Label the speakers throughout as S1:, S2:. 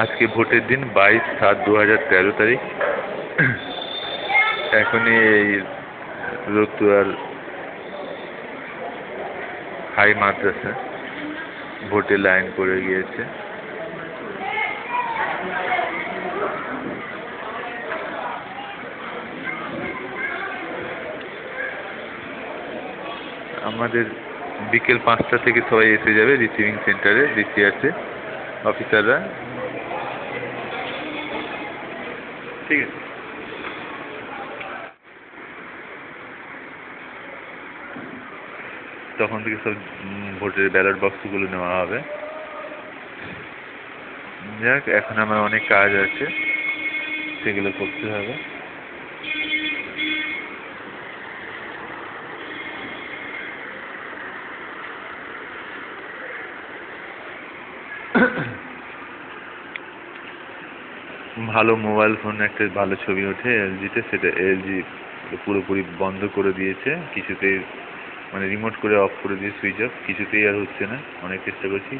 S1: আজকে ভোটের দিন 22/7/2013 তারিখ। এখনই এই রতুয়ার হাই মাদ্রাসা ভোটে লাইন পড়ে গিয়েছে। আমাদের বিকেল 5টা থেকে সবাই এসে যাবে রিসিভিং সেন্টারে, রিসি আছে অফিসাররা, ঠিক আছে। তখন থেকে সব ভোটের ব্যালট বক্সগুলো নেওয়া হবে। যাক, এখন আমার অনেক কাজ আছে, সেগুলো করতে হবে। ভালো মোবাইল ফোন একটা ভালো ছবি ওঠে এলজিতে, সেটা এলজি পুরোপুরি বন্ধ করে দিয়েছে কিছুতেই, মানে রিমোট করে অফ করে দিয়ে সুইচ অফ, কিছুতেই আর হচ্ছে না। অনেক চেষ্টা করছি,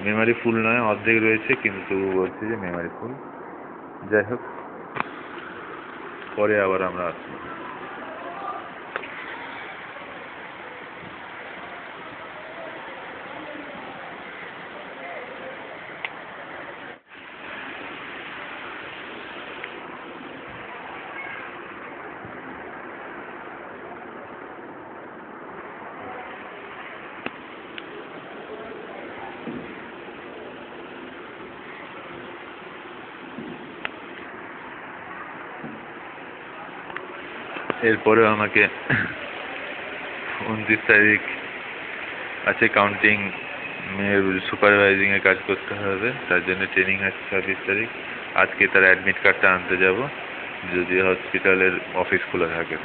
S1: মেমারি ফুল নয়, অর্ধেক রয়েছে, কিন্তু বলছে যে মেমারি ফুল। যাই হোক, পরে আবার আমরা আসবো। এরপরেও আমাকে 29 তারিখ আছে কাউন্টিং সুপারভাইজিং এর কাজ করতে হবে, তার জন্য ট্রেনিং আছে 26 তারিখ। আজকে তার অ্যাডমিট কার্ডটা আনতে যাব, যদি হসপিটালের অফিস খোলা থাকে।